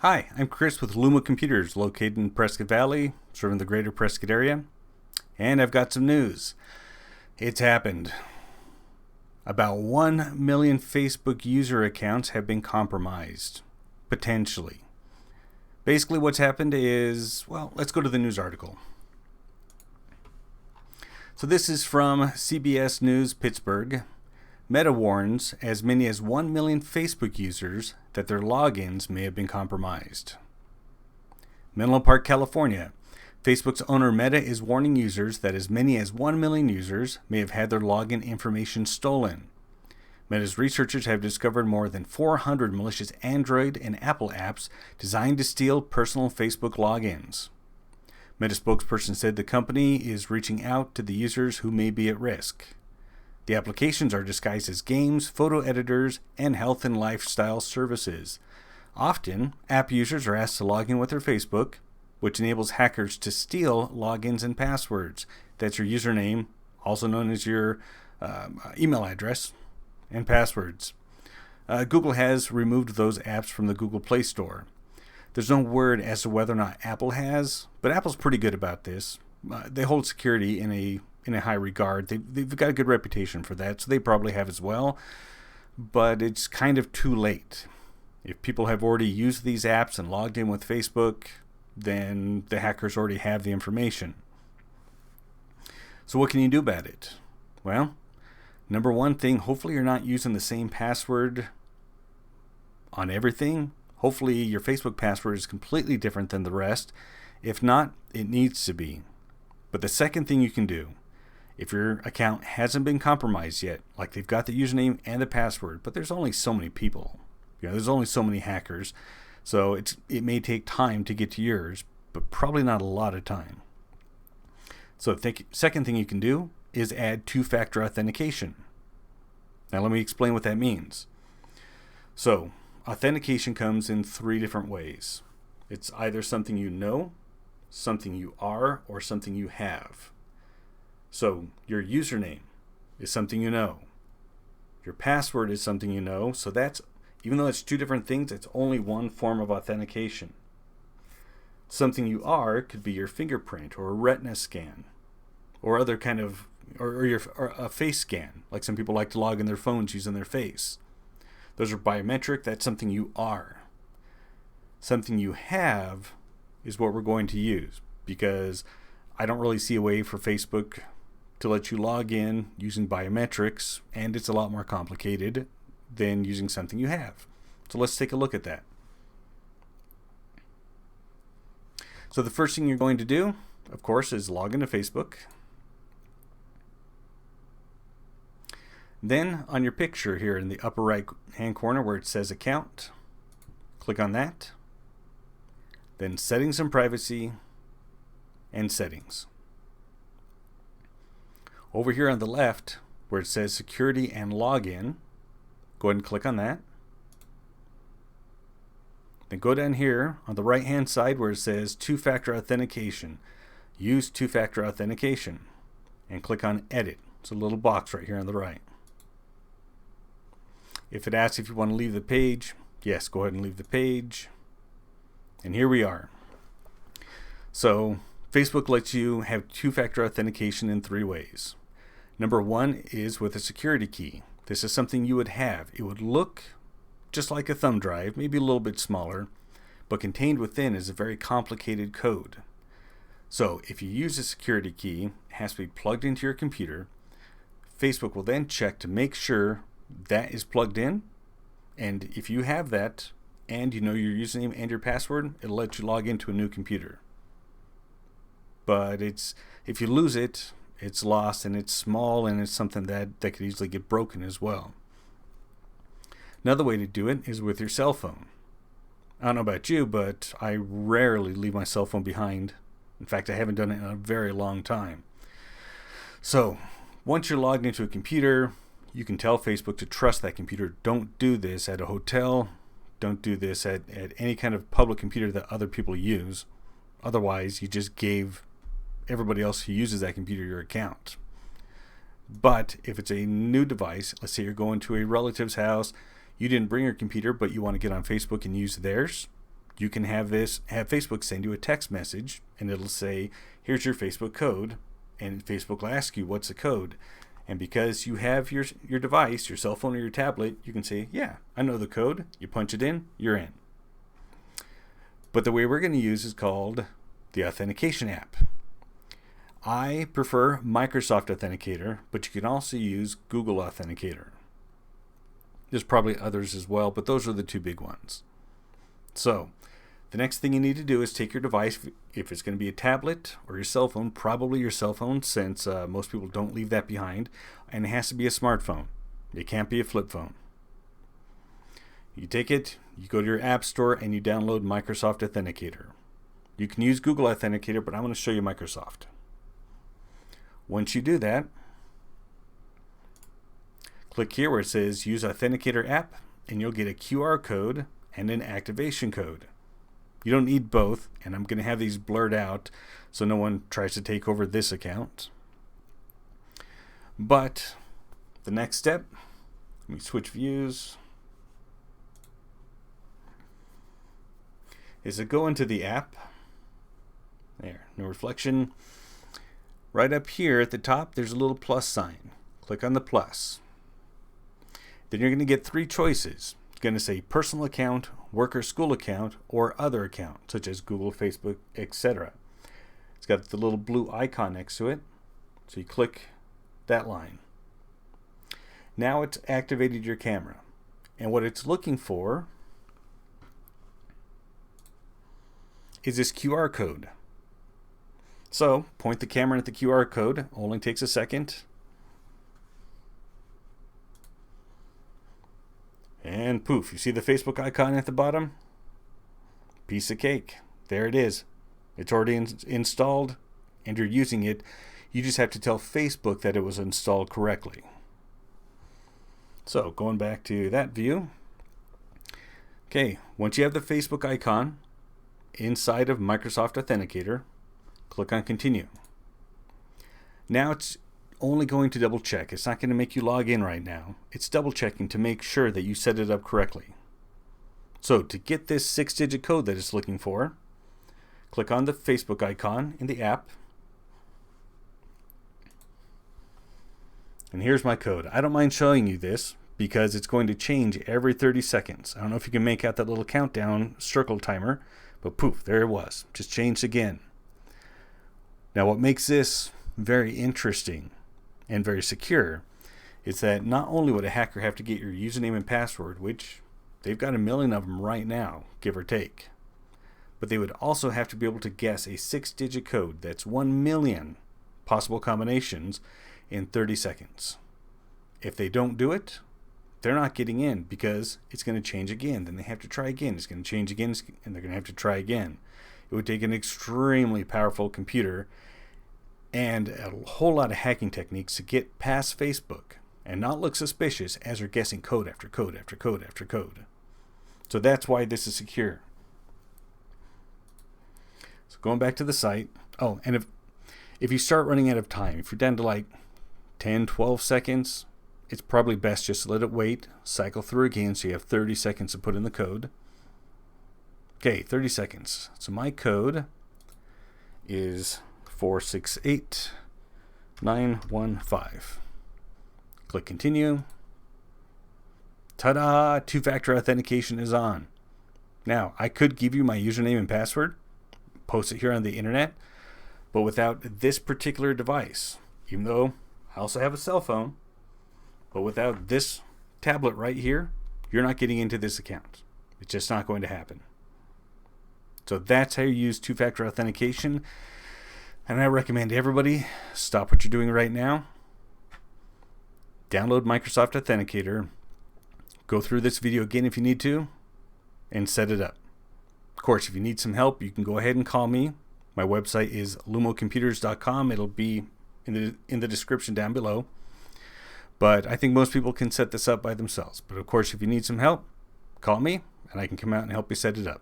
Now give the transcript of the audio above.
Hi, I'm Chris with Luma Computers, located in Prescott Valley, serving the greater Prescott area. And I've got some news. It's happened. About 1 million Facebook user accounts have been compromised. Potentially. Basically what's happened is, well, let's go to the news article. So this is from CBS News Pittsburgh. Meta warns as many as 1 million Facebook users that their logins may have been compromised. Menlo Park, California. Facebook's owner Meta is warning users that as many as 1 million users may have had their login information stolen. Meta's researchers have discovered more than 400 malicious Android and Apple apps designed to steal personal Facebook logins. Meta spokesperson said the company is reaching out to the users who may be at risk. The applications are disguised as games, photo editors, and health and lifestyle services. Often, app users are asked to log in with their Facebook, which enables hackers to steal logins and passwords. That's your username, also known as your email address, and passwords. Google has removed those apps from the Google Play Store. There's no word as to whether or not Apple has, but Apple's pretty good about this. They hold security in a high regard. They've got a good reputation for that, so they probably have as well. But it's kind of too late. If people have already used these apps and logged in with Facebook, then the hackers already have the information. So what can you do about it? Well, number one thing, hopefully you're not using the same password on everything. Hopefully your Facebook password is completely different than the rest. If not, it needs to be. But the second thing you can do, if your account hasn't been compromised yet, like they've got the username and the password, but there's only so many people. There's only so many hackers. So it may take time to get to yours, but probably not a lot of time. So the second thing you can do is add two-factor authentication. Now let me explain what that means. So authentication comes in three different ways. It's either something you know, something you are, or something you have. So your username is something you know. Your password is something you know. So that's, even though it's two different things, it's only one form of authentication. Something you are could be your fingerprint or a retina scan or other kind of, or a face scan, like some people like to log in their phones using their face. Those are biometric. That's something you are. Something you have is what we're going to use, because I don't really see a way for Facebook to let you log in using biometrics, and it's a lot more complicated than using something you have. So let's take a look at that. So the first thing you're going to do, of course, is log into Facebook. Then on your picture here in the upper right hand corner where it says account, click on that. Then settings and privacy, and settings. Over here on the left where it says security and login, go ahead and click on that. Then go down here on the right hand side where it says two-factor authentication. Use two-factor authentication and click on edit. It's a little box right here on the right. If it asks if you want to leave the page, yes, go ahead and leave the page. And here we are. So Facebook lets you have two-factor authentication in three ways. Number one is with a security key. This is something you would have. It would look just like a thumb drive, maybe a little bit smaller, but contained within is a very complicated code. So if you use a security key, it has to be plugged into your computer. Facebook will then check to make sure that is plugged in. And if you have that, and you know your username and your password, it'll let you log into a new computer. But if you lose it, it's lost, and it's small, and it's something that could easily get broken as well. Another way to do it is with your cell phone. I don't know about you, but I rarely leave my cell phone behind. In fact, I haven't done it in a very long time. So once you're logged into a computer, you can tell Facebook to trust that computer. Don't do this at a hotel. Don't do this at any kind of public computer that other people use. Otherwise, you just gave everybody else who uses that computer your account. But if it's a new device, let's say you're going to a relative's house, you didn't bring your computer, but you want to get on Facebook and use theirs, you can have Facebook send you a text message, and it'll say, here's your Facebook code, and Facebook will ask you what's the code. And because you have your device, your cell phone or your tablet, you can say, yeah, I know the code. You punch it in, you're in. But the way we're going to use is called the authentication app. I prefer Microsoft Authenticator, but you can also use Google Authenticator. There's probably others as well, but those are the two big ones. So the next thing you need to do is take your device, if it's going to be a tablet or your cell phone, probably your cell phone, since most people don't leave that behind, and it has to be a smartphone. It can't be a flip phone. You take it, you go to your app store, and you download Microsoft Authenticator. You can use Google Authenticator, but I'm going to show you Microsoft. Once you do that, click here where it says Use Authenticator app, and you'll get a QR code and an activation code. You don't need both, and I'm going to have these blurred out so no one tries to take over this account. But the next step, let me switch views, is to go into the app. There, no reflection. Right up here at the top, there's a little plus sign. Click on the plus. Then you're going to get three choices. It's going to say personal account, work or school account, or other account, such as Google, Facebook, etc. It's got the little blue icon next to it. So you click that line. Now it's activated your camera. And what it's looking for is this QR code. So point the camera at the QR code. Only takes a second. And poof, you see the Facebook icon at the bottom? Piece of cake. There it is. It's already installed and you're using it. You just have to tell Facebook that it was installed correctly. So going back to that view. Okay, once you have the Facebook icon inside of Microsoft Authenticator, click on Continue. Now it's only going to double check. It's not going to make you log in right now. It's double checking to make sure that you set it up correctly. So to get this 6-digit code that it's looking for, click on the Facebook icon in the app. And here's my code. I don't mind showing you this because it's going to change every 30 seconds. I don't know if you can make out that little countdown circle timer, but poof, there it was. Just changed again. Now what makes this very interesting and very secure is that not only would a hacker have to get your username and password, which they've got 1 million of them right now, give or take, but they would also have to be able to guess a 6-digit code that's 1 million possible combinations in 30 seconds. If they don't do it, they're not getting in because it's going to change again. Then they have to try again. It's going to change again, and they're going to have to try again. It would take an extremely powerful computer and a whole lot of hacking techniques to get past Facebook and not look suspicious as they're guessing code after code after code after code. So that's why this is secure. So going back to the site. Oh, and if you start running out of time, if you're down to like 10, 12 seconds, it's probably best just to let it wait, cycle through again so you have 30 seconds to put in the code. Okay, 30 seconds. So my code is 468915. Click continue. Ta-da! Two-factor authentication is on. Now, I could give you my username and password, post it here on the internet, but without this particular device, even though I also have a cell phone, but without this tablet right here, you're not getting into this account. It's just not going to happen. So that's how you use two-factor authentication. And I recommend everybody stop what you're doing right now. Download Microsoft Authenticator. Go through this video again if you need to. And set it up. Of course, if you need some help, you can go ahead and call me. My website is lumocomputers.com. It'll be in the description down below. But I think most people can set this up by themselves. But of course, if you need some help, call me and I can come out and help you set it up.